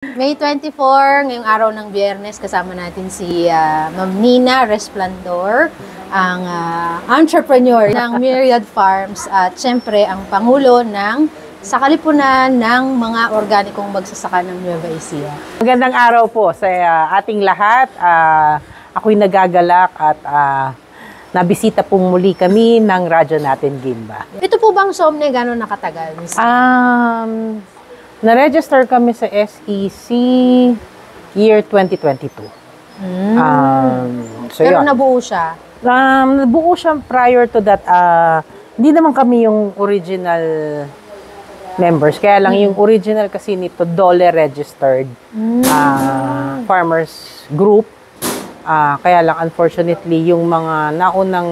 May 24, ngayong araw ng Biyernes, kasama natin si Ma'am Nina Resplandor, ang entrepreneur ng Myriad Farms at syempre ang Pangulo ng Sakalipunan ng mga organikong magsasaka ng Nueva Ecija. Magandang araw po sa ating lahat. Ako'y nagagalak at nabisita pong muli kami ng radyo natin, Gimba. Ito po bang SOMNE gano'n nakatagal? Na-register kami sa SEC year 2022. Pero nabuo siya? Nabuo siya prior to that. Hindi naman kami yung original members. Kaya lang yung original kasi nito, DOLE registered farmers group. Kaya lang unfortunately yung mga naunang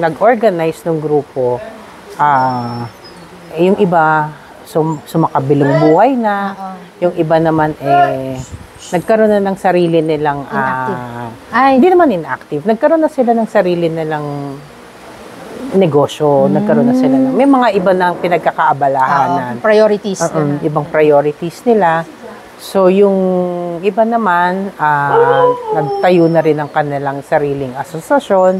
nag-organize ng grupo, yung iba sumakabilang buhay na, yung iba naman nagkaroon na ng sarili nilang hindi naman inactive. Nagkaroon na sila ng sarili nilang negosyo, nagkaroon na sila ng may mga iba na pinagkakaabalahan, priorities ibang priorities nila. So yung iba naman nagtayo na rin ng kanilang sariling asosasyon,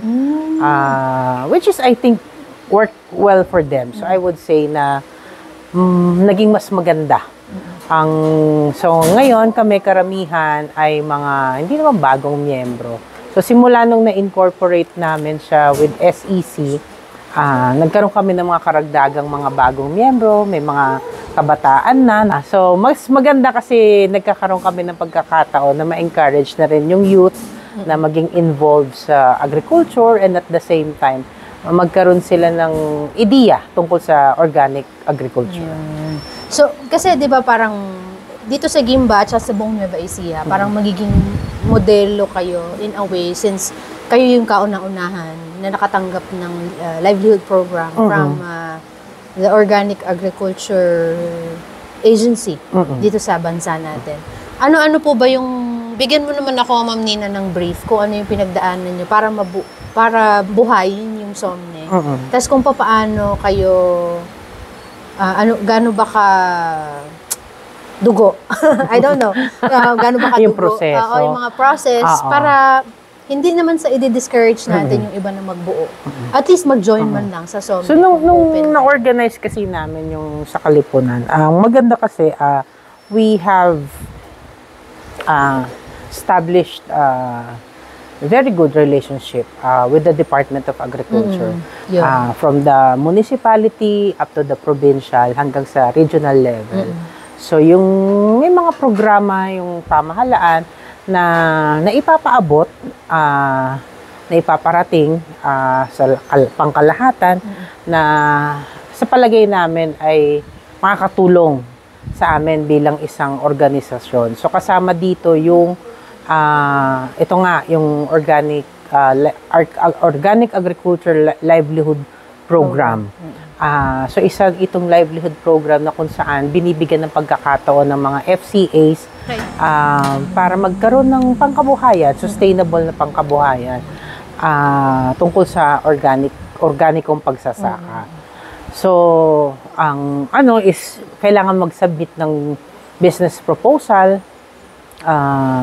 which is I think worked well for them. So I would say na naging mas maganda. So ngayon kami karamihan ay mga hindi naman bagong miyembro. So simula nung na-incorporate namin siya with SEC, nagkaroon kami ng mga karagdagang mga bagong miyembro, may mga kabataan na. So mas maganda kasi nagkakaroon kami ng pagkakataon na ma-encourage na rin yung youth na maging involved sa agriculture and at the same time magkaroon sila ng ideya tungkol sa organic agriculture. So, kasi 'di ba parang dito sa Gimba at sa buong Nueva Ecija, parang magiging modelo kayo in a way since kayo yung kauna-unahan na nakatanggap ng livelihood program from the Organic Agriculture Agency dito sa bansa natin. Ano-ano po ba yung bigyan mo naman ako, Ma'am Nina, ng brief kung ano yung pinagdaanan niyo para buhayin yung SOMNE. Tapos kung paano kayo gaano ba ka dugo? I don't know. Gaano ba ka yung dugo? proseso. Yung mga process para hindi naman sa i-discourage natin yung iba na magbuo. At least mag-join man lang sa SOMNE. So nung na-organize kasi namin yung Sakalipunan, ang maganda kasi we have established very good relationship with the Department of Agriculture. From the municipality up to the provincial hanggang sa regional level. So yung may mga programa yung pamahalaan na naipapaabot, na ipaparating sa pangkalahatan na sa palagay namin ay makakatulong sa amin bilang isang organisasyon. So kasama dito yung ito nga yung organic agriculture livelihood program. So itong livelihood program na kung saan binibigyan ng pagkakataon ng mga FCAs para magkaroon ng pangkabuhayan, sustainable na pangkabuhayan tungkol sa organikong pagsasaka. So ang is kailangan mag-submit ng business proposal.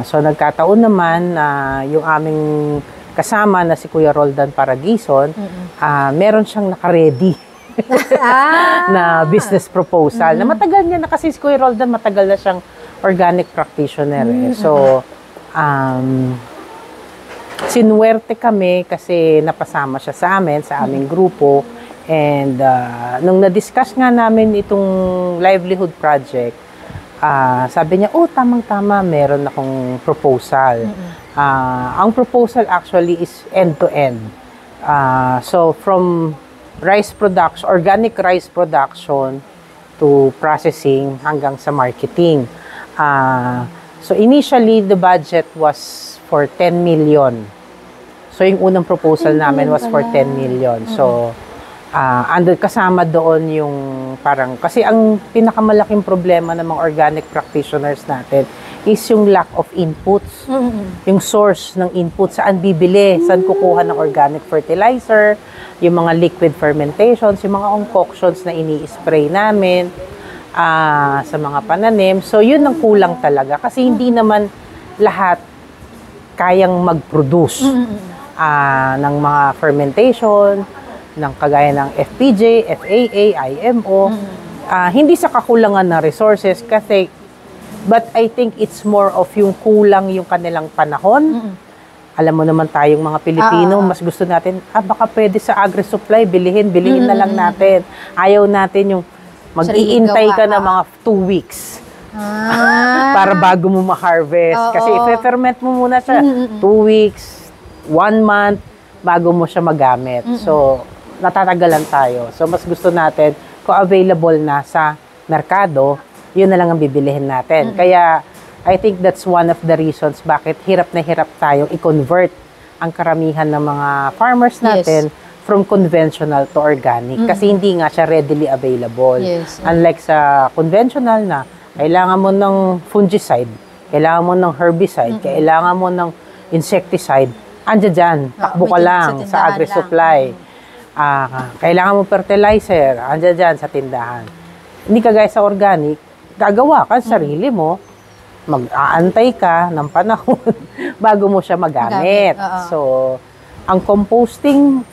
So nagkataon naman na yung aming kasama na si Kuya Roldan Paragison, meron siyang naka-ready na business proposal. Na matagal niya na kasi si Kuya Roldan, matagal na siyang organic practitioner. So sinuwerte kami kasi napasama siya sa amin, sa aming grupo. And nung na-discuss nga namin itong livelihood project, sabi niya, tamang-tama, meron akong proposal. Ang proposal actually is end-to-end. So, from rice production, organic rice production to processing hanggang sa marketing. So, initially, the budget was for 10 million. So, yung unang proposal namin was for 10 million. So, kasama doon yung parang, kasi ang pinakamalaking problema ng mga organic practitioners natin is yung lack of inputs. Yung source ng input, saan bibili, saan kukuha ng organic fertilizer, yung mga liquid fermentations, yung mga concoctions na ini-spray namin. sa mga pananim. So, yun ang kulang talaga. Kasi hindi naman lahat kayang mag-produce ng mga fermentation, ng kagaya ng FPJ, FAA, IMO. Hindi sa kakulangan ng resources kasi, but I think it's more of yung kulang yung kanilang panahon. Alam mo naman tayong mga Pilipino, mas gusto natin, baka pwede sa agri-supply, bilihin na lang natin. Ayaw natin yung mag-iintay ka na mga 2 weeks. Para bago mo ma-harvest. Kasi i-ferment mo muna siya 2 weeks, 1 month, bago mo siya magamit. So, natatagalan tayo. So, mas gusto natin, kung available na sa merkado, yun na lang ang bibilihin natin. Kaya, I think that's one of the reasons bakit hirap na hirap tayong i-convert ang karamihan ng mga farmers natin from conventional to organic. Kasi hindi nga siya readily available. Unlike sa conventional na, kailangan mo ng fungicide, kailangan mo ng herbicide, kailangan mo ng insecticide, andyan dyan, takbo ka lang sa agri-supply. Kailangan mo fertilizer, andyan dyan sa tindahan. Hindi ka guys sa organic, gagawa ka sa sarili mo, mag-aantay ka ng panahon bago mo siya magamit. So, ang composting,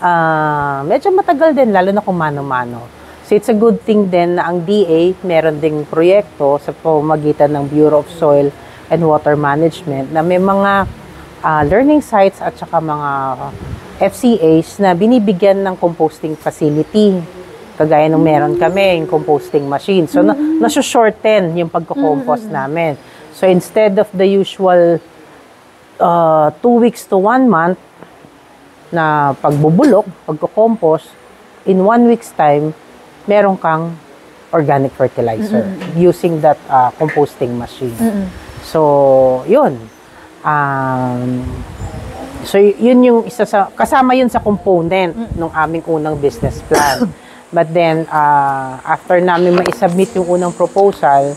medyo matagal din, lalo na kung mano-mano. So, it's a good thing din na ang DA, meron ding proyekto sa pamamagitan ng Bureau of Soil and Water Management na may mga learning sites at saka mga FCAs na binibigyan ng composting facility. Kagaya nung meron kami, yung composting machine. So, nasu-shorten yung pagko-compost namin. So, instead of the usual 2 weeks to 1 month na pagbubulok, pagko-compost, in 1 week's time, meron kang organic fertilizer using that composting machine. So, yun. So, yun yung isa sa, kasama yun sa component ng aming unang business plan. But then, after namin ma-submit yung unang proposal,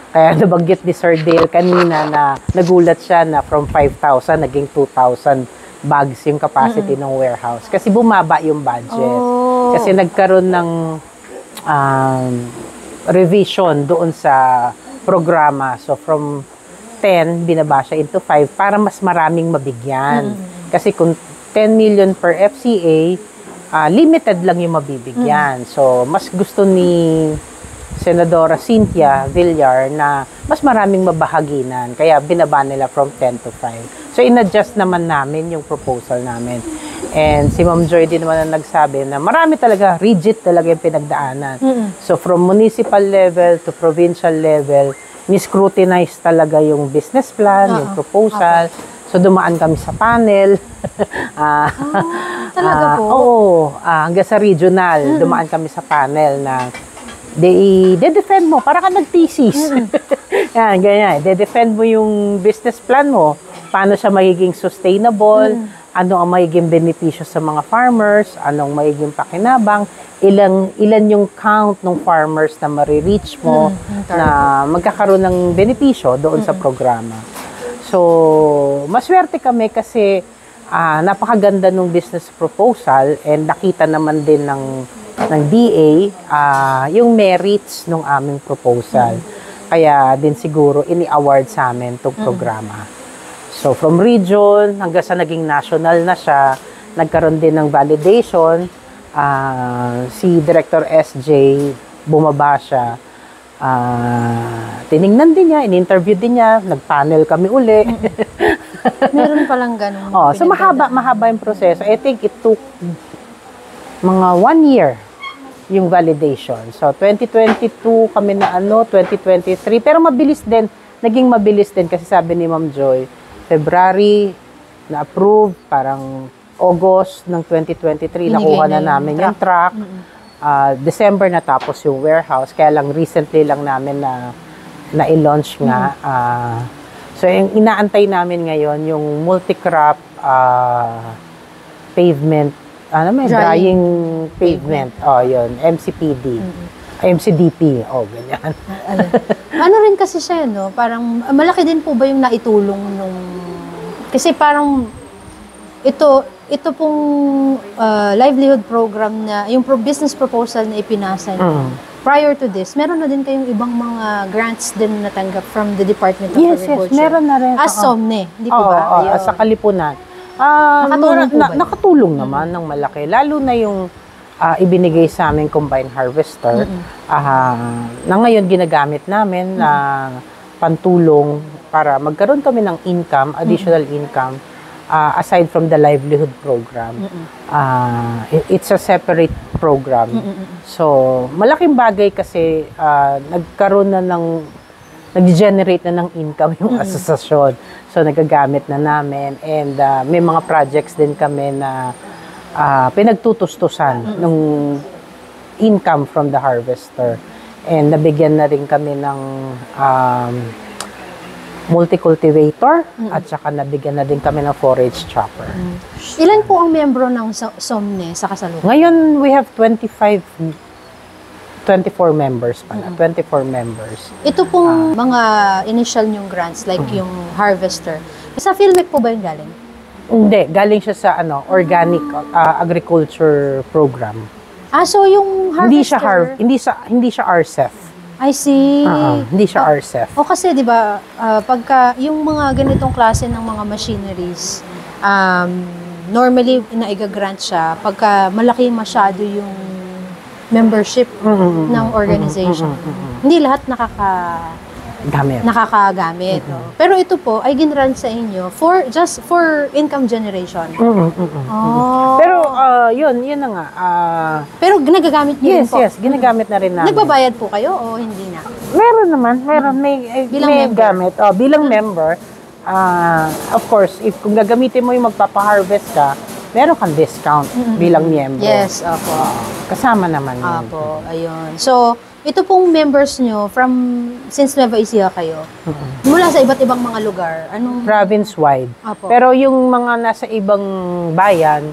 kaya nabanggit ni Sir Dale kanina na nagulat siya na from 5,000 naging 2,000 bags yung capacity ng warehouse. Kasi bumaba yung budget. Kasi nagkaroon ng revision doon sa programa. So from 10, binaba siya into 5 para mas maraming mabigyan. Kasi kung 10 million per FCA, limited lang yung mabibigyan. So mas gusto ni Senadora Cynthia Villar na mas maraming mabahaginan. Kaya binaba nila from 10 to 5. So, in-adjust naman namin yung proposal namin. And si Ma'am Joy din naman ang nagsabi na marami talaga, rigid talaga yung pinagdaanan. So, from municipal level to provincial level, ni-scrutinize talaga yung business plan, yung proposal. So, dumaan kami sa panel. Talaga po? Oo. Hanggang sa regional, dumaan kami sa panel na de-defend mo, para ka nag-thesis. Yan, ganyan. De-defend mo yung business plan mo. Paano siya magiging sustainable, ano ang magiging benepisyo sa mga farmers, anong magiging pakinabang, ilan yung count ng farmers na marireach mo, na magkakaroon ng benepisyo doon sa programa. So, maswerte kami kasi napakaganda ng business proposal and nakita naman din ng DA, yung merits ng aming proposal. Kaya din siguro ini-award sa amin itong programa. So, from region hanggang sa naging national na siya, nagkaroon din ng validation. Si Director SJ, bumaba siya. Tiningnan din niya, in-interview din niya, nag-panel kami uli. Meron palang ganun. So, mahaba yung proseso. I think it took mga 1 year yung validation. So, 2022 kami na 2023. Pero mabilis din. Naging mabilis din kasi sabi ni Ma'am Joy, February na-approve, parang August ng 2023, nakuha na namin yung truck. December natapos yung warehouse. Kaya lang recently lang namin na-i-launch nga. So, yung inaantay namin ngayon, yung multi-crop pavement, drying pavement. Yun, MCPD. MCDP. Ganyan. Ano rin kasi siya, no? Parang, malaki din po ba yung naitulong nung... Kasi parang, ito, ito pong livelihood program na, yung business proposal na ipinasa niyo, prior to this, meron na din kayong ibang mga grants din natanggap from the Department of Agriculture? Yes, meron na rin. As SOMNE, hindi po Oo, ba? oo, Ayun. sa Kalipunan. Nakatulong po ba yun? Nakatulong naman ng malaki. Lalo na yung ibinigay sa aming combine harvester. Na ngayon ginagamit namin na pantulong para magkaroon kami ng income, additional income, aside from the livelihood program. It's a separate program. So, malaking bagay kasi nagkaroon na nag-generate na ng income yung asosasyon. So, nagagamit na namin. And may mga projects din kami na pinagtutustusan ng income from the harvester. And nabigyan na rin kami ng multi-cultivator at saka nabigyan na din kami ng forage chopper. Ilan po ang membro ng SOMNE sa kasalukuyan? Ngayon, we have 24 members pala. 24 members. Ito pong mga initial nyong grants, like yung harvester. Sa PhilMec po ba yung galing? Hindi, galing siya sa organic agriculture program. So yung harvester... Hindi siya RCEF. I see. Hindi siya RCEF. O kasi 'di ba, pagka yung mga ganitong klase ng mga machineries, normally naiga-grant siya pagka malaki masyado yung membership ng organization. Hindi lahat nakakagamit. No? Pero ito po ay ginrun sa inyo just for income generation. Pero yun na nga. Pero ginagamit niyo rin po? Yes, ginagamit na rin namin. Nagbabayad po kayo o hindi na? Meron naman, may gamit. Bilang member, of course, kung gagamitin mo yung magpapa-harvest ka, meron kang discount bilang member. Yes, opo. Kasama naman yun. Opo, ayun. So, ito pong members nyo, since Nueva Ecija kayo, mula sa iba't ibang mga lugar, Province-wide. Opo. Pero yung mga nasa ibang bayan,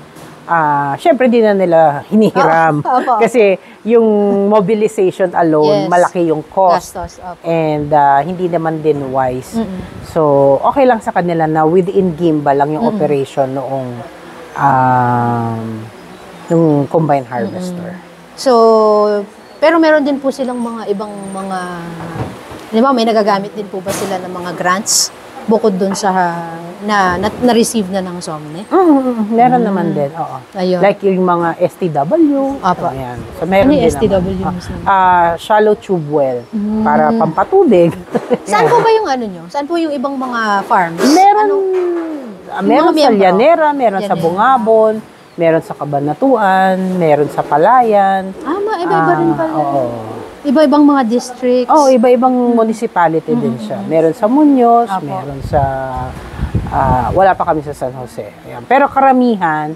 syempre di na nila hinihiram. Opo. Kasi yung mobilization alone, Yes. malaki yung cost. Gastos, opo. And hindi naman din wise. So, okay lang sa kanila na within Gimba lang yung operation noong yung combine harvester. So, pero meron din po silang mga ibang mga, di ba, may nagagamit din po ba sila ng mga grants bukod dun sa na-receive na ng SOMNE? Meron naman din, oo. Ayun. Like yung mga STW. Opo. Ayan. So, meron Ano yung din STW? naman. Shallow tube well. Para pampatubig. Saan po ba yung nyo? Saan po yung ibang mga farms? Meron mga sa miyembro? Llanera, meron sa Llanera. Bungabon, meron sa Cabanatuan, meron sa Palayan. Iba-iba rin pala. Oo. Iba-ibang mga districts. Iba-ibang municipality din siya. Meron sa Muñoz, Apo. meron sa wala pa kami sa San Jose. Ayan. Pero karamihan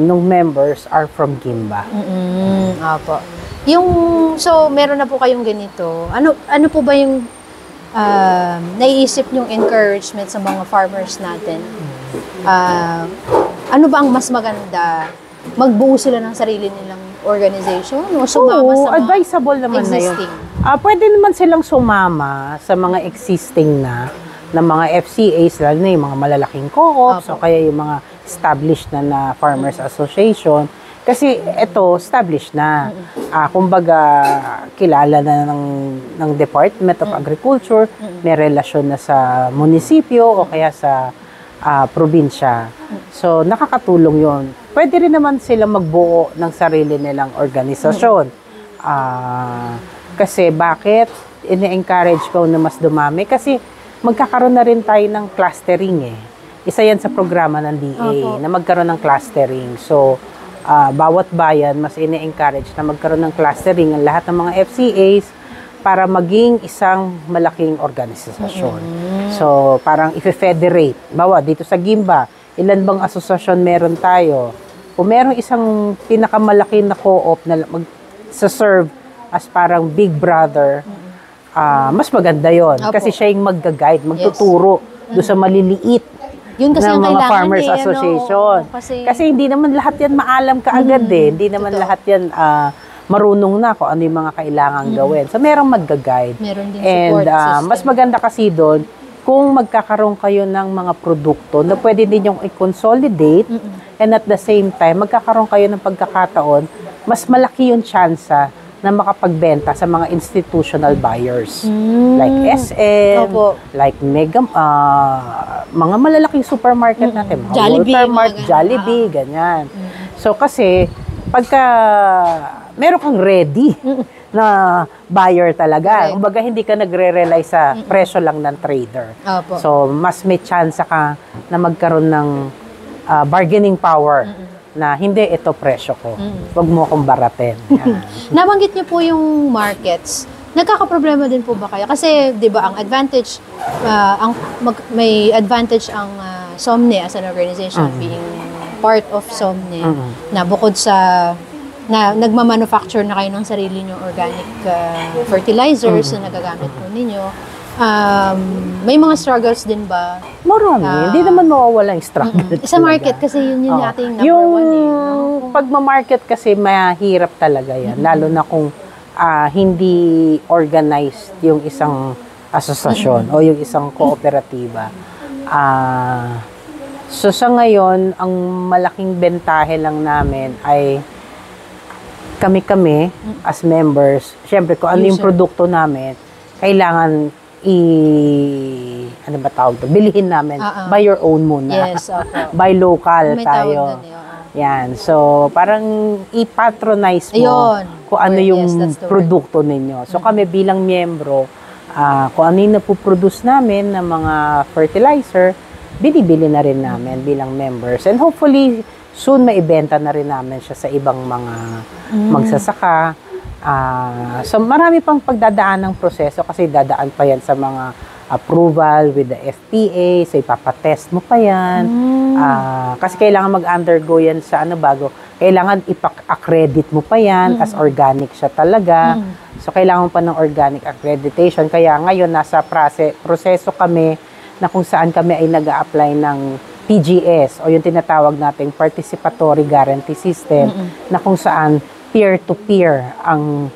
nung members are from Gimba. Apo. So, meron na po kayong ganito. Ano po ba yung naiisip nyong encouragement sa mga farmers natin? Ano ba ang mas maganda? Magbuo sila ng sarili nilang organization o sumama sa mga advisable naman existing? na yun. Pwede naman silang sumama sa mga existing na mga FCAs, lalo na yung mga malalaking co-ops o kaya yung mga established na farmers association. Kasi ito, established na. Kumbaga, kilala na ng Department of Agriculture, may relasyon na sa munisipyo o kaya sa probinsya. So, nakakatulong yon. Pwede rin naman sila magbuo ng sarili nilang organisasyon. Kasi bakit ini-encourage ko na mas dumami? Kasi magkakaroon na rin tayo ng clustering eh. Isa yan sa programa ng DA na magkaroon ng clustering. So, bawat bayan mas ini-encourage na magkaroon ng clustering ang lahat ng mga FCAs para maging isang malaking organisasyon. So, parang i-federate. Bawa, dito sa Gimba, ilan bang asosasyon meron tayo? Kung merong isang pinakamalaki na co-op na mag-serve as parang big brother, mas maganda yon. Kasi siya yung mag-guide, magtuturo doon sa maliliit Yun kasi ng ang mga kailangan farmers association. Kasi hindi naman lahat yan maalam kaagad eh. Hindi naman lahat yan marunong na kung ano yung mga kailangan gawin. So, merong mag-guide. Meron din And support system. mas maganda kasi doon, kung magkakaroon kayo ng mga produkto na pwede din yung i-consolidate and at the same time, magkakaroon kayo ng pagkakataon, mas malaki yung tsansa na makapagbenta sa mga institutional buyers. Like SM, Opo. like Mega, mga malalaking supermarket natin, mga Jollibee, Walmart, mga ganun. Jollibee, ganyan. So kasi, pagka meron kang ready na buyer talaga, Correct. kumbaga hindi ka nagre-rely sa presyo lang ng trader. Opo. So, mas may chance ka na magkaroon ng bargaining power na hindi ito presyo ko. Huwag mo akong baratin. Yan. Nabanggit niyo po yung markets. Nagkakaproblema din po ba kayo? Kasi, di ba, ang advantage, may advantage ang SOMNE as an organization being part of SOMNE na bukod sa na nagmamanufacture na kayo ng sarili nyo organic fertilizers na nagagamit po ninyo. May mga struggles din ba? Marami. Hindi naman mawawala yung struggle. Sa market kasi yun yung ating number Yung one eh. No? pagmamarket kasi mahirap talaga yan. Lalo na kung hindi organized yung isang asosasyon o yung isang kooperatiba. So sa ngayon, ang malaking bentahe lang namin ay kami-kami as members, syempre kung ano yung produkto namin, kailangan ano ba tawag to? Bilhin namin. Buy your own muna. Yes, opo. Buy local May tayo. tawag doon, Yan. So, parang i-patronize mo Ayun. kung ano Yes, yung that's the word. produkto ninyo. So, kami bilang miyembro, kung ano yung napuproduce namin ng mga fertilizer, binibili na rin namin bilang members. And hopefully, soon maibenta na rin namin siya sa ibang mga magsasaka. So marami pang pagdadaan ng proseso kasi dadaan pa yan sa mga approval with the FPA, so ipapatest mo pa yan. Kasi kailangan mag-undergo yan sa bago. Kailangan ipak-accredit mo pa yan as organic siya talaga. So kailangan pa ng organic accreditation. Kaya ngayon nasa proseso kami na kung saan kami ay nag-a-apply ng PGS o yung tinatawag nating Participatory Guarantee System na kung saan peer-to-peer ang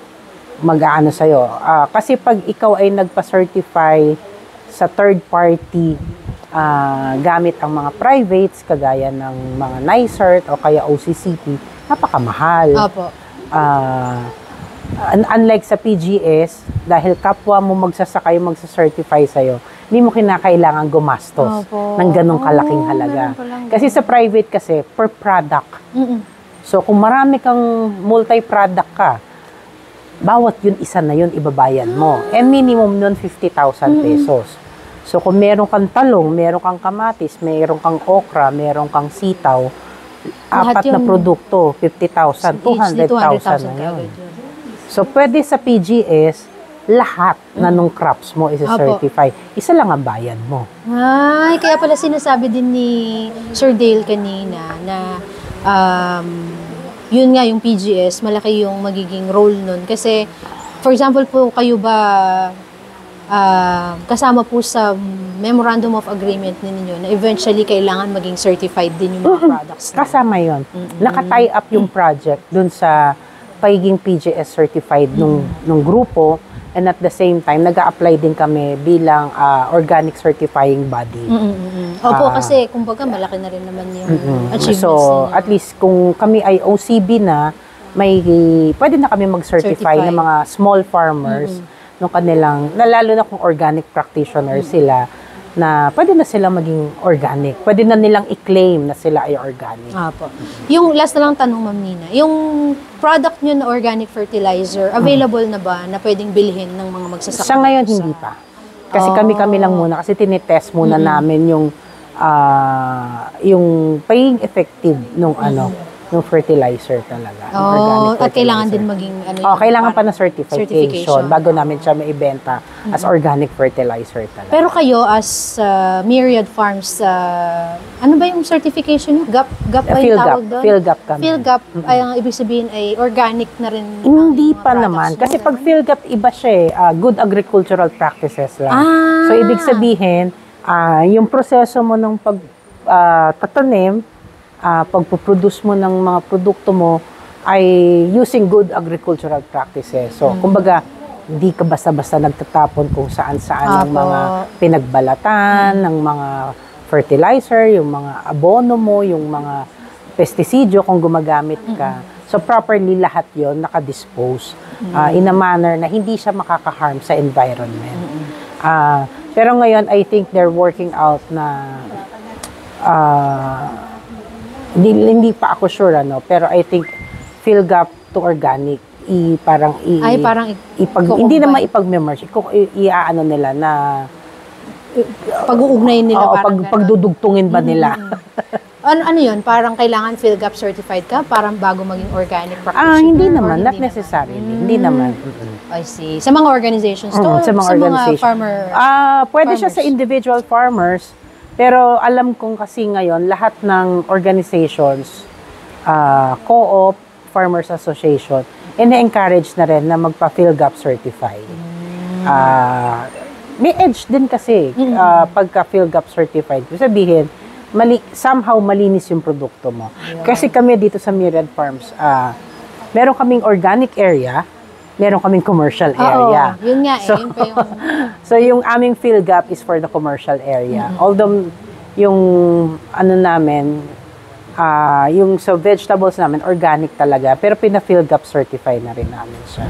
mag-aano sa'yo. Kasi pag ikaw ay nagpa-certify sa third party gamit ang mga privates, kagaya ng mga NYSERT o kaya OCCP, napakamahal. Opo. Unlike sa PGS, dahil kapwa mo magsasaka yung magsa-certify sa'yo, hindi mo kinakailangan gumastos ng ganong kalaking halaga. Kasi sa private kasi, per product. So, kung marami kang multi-product ka, bawat yun isa na yun ibabayad mo. Minimum nun 50,000 pesos. So, kung meron kang talong, meron kang kamatis, meron kang okra, meron kang sitaw, Lahat apat na yun. produkto, 50,000, 200,000 na yun. So, pwede sa PGS, lahat na nung crops mo isa-certify. Isa lang ang bayad mo. Ay, kaya pala sinasabi din ni Sir Dale kanina na yun nga yung PGS, malaki yung magiging role nun. Kasi, for example po, kayo ba kasama po sa Memorandum of Agreement ninyo na eventually kailangan maging certified din yung mga products na? Kasama yun. Naka-tie up yung project dun sa pagiging PGS certified nung grupo, and at the same time, nag-a-apply din kami bilang organic certifying body. Opo, kasi kumbaga malaki na rin naman yung achievements So, ninyo. at least kung kami ay OCB na, pwede na kami mag-certify ng mga small farmers nung kanilang, lalo na kung organic practitioner sila, na pwede na sila maging organic. Pwede na nilang i-claim na sila ay organic. Apo. Yung last na lang tanong, Ma'am Nina, yung product nyo na organic fertilizer, available na ba na pwedeng bilhin ng mga magsasaka? Sa ngayon, hindi pa. Kasi kami lang muna, kasi tinitest muna namin yung pagiging effective nung yung fertilizer talaga. Yung organic At kailangan fertilizer. din maging kailangan pa ng certification bago namin siya maibenta as organic fertilizer talaga. Pero kayo as Myriad Farms, ano ba yung certification nyo? GAP ba yung tawag doon? PhilGAP kami. PhilGAP, ay ang ibig sabihin ay organic na rin. Hindi ang mga pa products naman. nyo, Kasi ganun? pag PhilGAP, iba siya good agricultural practices lang. So, ibig sabihin, yung proseso mo ng tatanim, pagpuproduce mo ng mga produkto mo ay using good agricultural practices. So, kumbaga, hindi ka basta-basta nagtatapon kung saan-saan ng Apo. mga pinagbalatan, ng mga fertilizer, yung mga abono mo, yung mga pestisidyo kung gumagamit ka. So properly lahat yon nakadispose in a manner na hindi siya makaka-harm sa environment. Pero ngayon, I think they're working out na hindi pa ako sure, pero I think PhilGap to organic, parang hindi naman ipag-merge, iaano nila na Pag-uugnayin nila, oo, parang ganon. pagdudugtungin ba nila? Ano yun? Parang kailangan PhilGap certified ka parang bago maging organic practitioner? Hindi or naman, not hindi necessarily. Hindi naman. I see. Sa mga organizations to? Sa mga organization. Farmer? Pwede siya farmers? sa individual farmers, pero alam kong kasi ngayon, lahat ng organizations, co-op, farmers association, ina-encourage na rin na magpa-PhilGap certified. May edge din kasi pagka PhilGap certified. Ibig sabihin, somehow malinis yung produkto mo. Kasi kami dito sa Myriad Farms, meron kaming organic area, meron kaming commercial area. Oo, yun nga yun pa yung... So yung aming PhilGap is for the commercial area. Although yung ano namin, yung sa vegetables namin, organic talaga, pero pina-PhilGap certified na rin namin siya.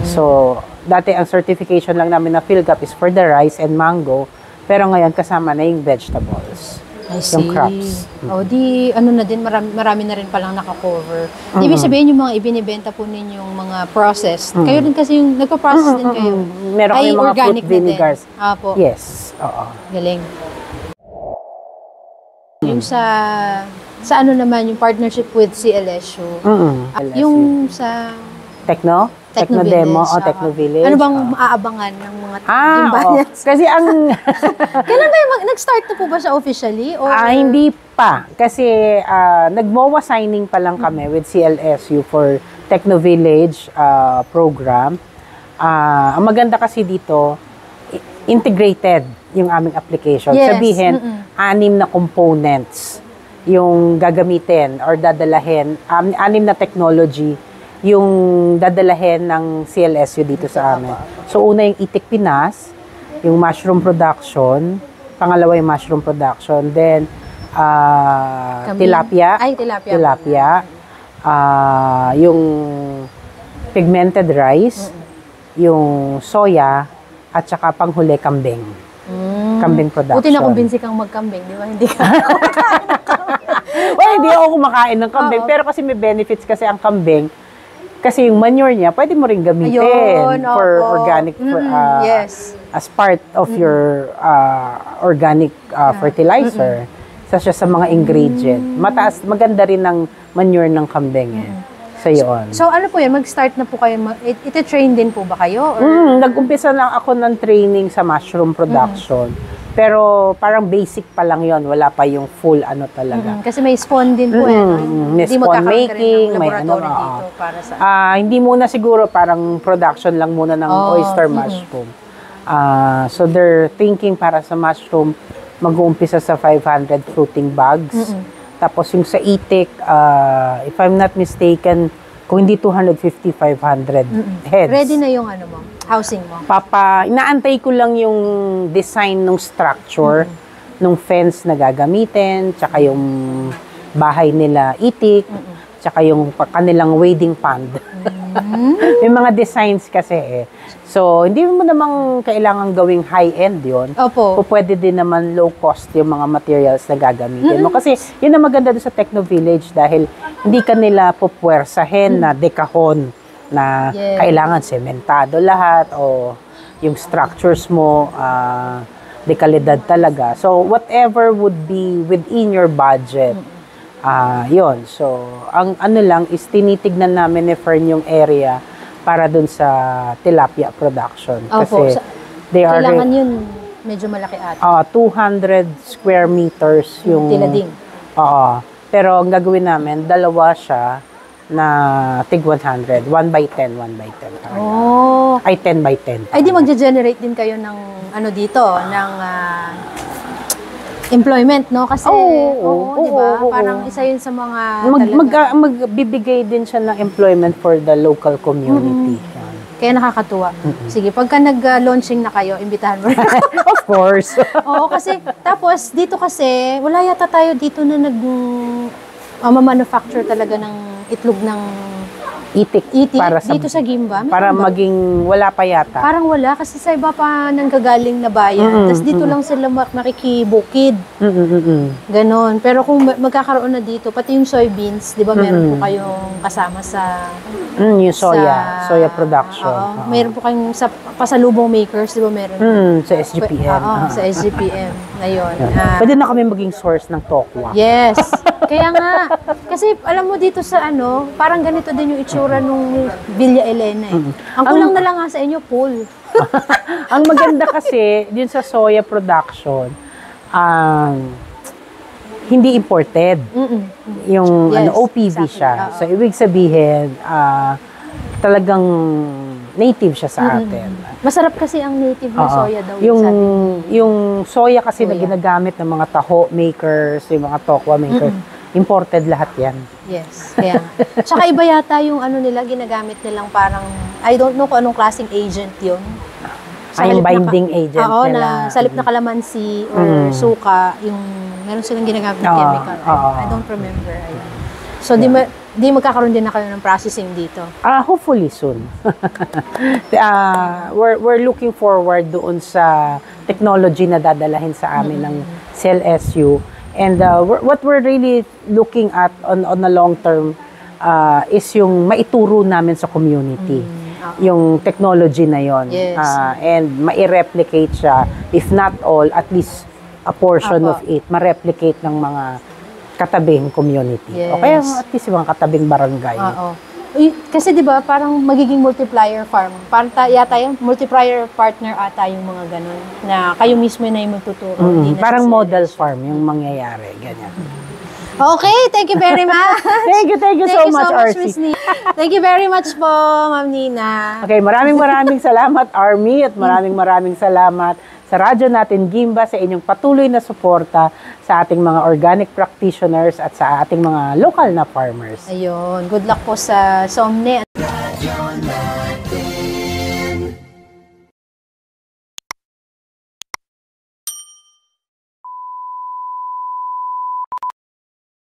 So, dati ang certification lang namin na PhilGap is for the rice and mango, pero ngayon kasama na yung vegetables. I see. Yung crops. Di, ano na din, marami na rin palang nakakover. Ibig sabihin yung mga ibinibenta po ninyong mga processed. Kayo din kasi yung nagpa-process din kayo. Meron Ay, kami mga organic fruit vinegars. Na din. Apo. Yes, oo. Galing. Yung sa ano naman, yung partnership with CLSU. Yung sa Techno demo o Techno Village. Ano bang maaabangan ng mga oo. Gimbanyans? Kasi ang Kailan ba nag-start na po ba siya officially? Or? hindi pa. Kasi nag-MOA signing pa lang kami with CLSU for Techno Village program. Ang maganda kasi dito, integrated yung aming application. Yes. Sabihin, 6 na components yung gagamitin or dadalahin, 6 na technology yung dadalahin ng CLSU dito sa amin. So, una yung Itik Pinas, yung mushroom production, pangalawa yung mushroom production, then tilapia. Ay, tilapia. Tilapia. Yung pigmented rice, yung soya, at saka panghuli kambing. Kambing production. Buti na kumbinsi kang magkambing, di ba? Hindi ka. Well, hindi ako kumakain ng kambing, pero kasi may benefits kasi ang kambing. Kasi yung manure niya, pwede mo rin gamitin for organic, yes. as part of your organic fertilizer. Sa mga ingredient. Maganda rin ng manure ng kambing. So, yun. So, ano po yan? Mag-start na po kayo? Iti-train din po ba kayo? Or? Nag-umpisa lang ako ng training sa mushroom production. Pero parang basic pa lang yon, wala pa yung full ano talaga. Kasi may spawn din po may spawn making, may ano, dito para sa... hindi muna siguro, parang production lang muna ng oyster mushroom. So they're thinking para sa mushroom, mag-uumpisa sa 500 fruiting bags. Tapos yung sa itik, if I'm not mistaken, kung hindi 250, 500 heads. Ready na yung ano mo, housing mo? Inaantay ko lang yung design ng structure, nung fence na gagamitin, tsaka yung bahay nila itik, tsaka yung kanilang wading pond. May mga designs kasi So, hindi mo namang kailangan gawing high-end yun. Opo. Pwede din naman low-cost yung mga materials na gagamitin mo. Kasi yun ang maganda doon sa Techno Village dahil hindi ka nila pupwersahin na dekahon na kailangan sementado lahat o yung structures mo dekalidad talaga. So, whatever would be within your budget, yun. So, ang ano lang is tinitignan namin ni Fern yung area para dun sa tilapia production. Opo. Kasi they are... Kailangan yun medyo malaki ata. 200 square meters yung... Tilading. Oo. Pero ang gagawin namin, dalawa siya na tig 100. 1 by 10, 1 by 10. Oh. Ay, 10 by 10. Ay, di magge-generate din kayo ng ano dito, ng employment, no? Kasi, di ba? Parang isa yun sa mga magbibigay din siya ng employment for the local community. Kaya nakakatuwa. Sige, pagka nag-launching na kayo, imbitahan mo rin ako. Of course. Oo, kasi, tapos, dito kasi, wala yata tayo dito na manufacture talaga ng itlog ng Itik. itik Para sa, dito sa Gimba. Meron para ba? maging wala pa yata. Parang wala, kasi sa iba pa nanggagaling na bayan. Tapos dito lang sila makikibukid. Ganon. Pero kung magkakaroon na dito, pati yung soybeans, di ba meron po kayong kasama sa... yung soya production. Oo. Meron po kayong sa pasalubong makers, di ba meron? Sa SGPM. Oo, sa SGPM. Ngayon. Pwede na kami maging source ng tokwa. Yes. Kaya nga. Kasi alam mo dito sa parang ganito din yung itsura nung Villa Elena eh. Ang kulang na lang nga sa inyo, pool. Ang maganda kasi, din sa soya production, hindi imported. Yung Yes, OPV exactly. siya. So, ibig sabihin, talagang native siya sa atin. Masarap kasi ang native na soya daw. Yung soya kasi na Soya. ginagamit ng mga taho makers, yung mga tokwa makers, imported lahat yan. Yes. Kaya nga. Tsaka iba yata yung nila, ginagamit nilang parang, I don't know kung anong klaseng agent yun. Yung binding agent oo, nila. na sa halip na kalamansi or suka, yung meron silang ginagamit na chemical. I don't remember. Ayun. So, di magkakaroon din na kayo ng processing dito? Hopefully soon. We're looking forward doon sa technology na dadalahin sa amin ng Cell SU. And what we're really looking at on a long term is yung maituro namin sa community. Yung technology na yon. Yes. And ma-replicate siya, if not all, at least a portion of it, ma-replicate ng mga katabing community. Yes. O kaya at least yung mga katabing barangay. Oo. Kasi 'di ba parang magiging multiplier farm. Parang yata yung multiplier partner ata yung mga ganun na kayo mismo na yung magtuturo. Hindi na Parang si model Cell. farm yung mangyayari. Ganyan. Okay, thank you very much. Thank you so much, RC. Miss Nina. Thank you very much po, Ma'am Nina. Okay, maraming salamat, Army, at maraming salamat sa radyo natin, Gimba, sa inyong patuloy na suporta sa ating mga organic practitioners at sa ating mga local na farmers. Ayun, good luck po sa SOMNE.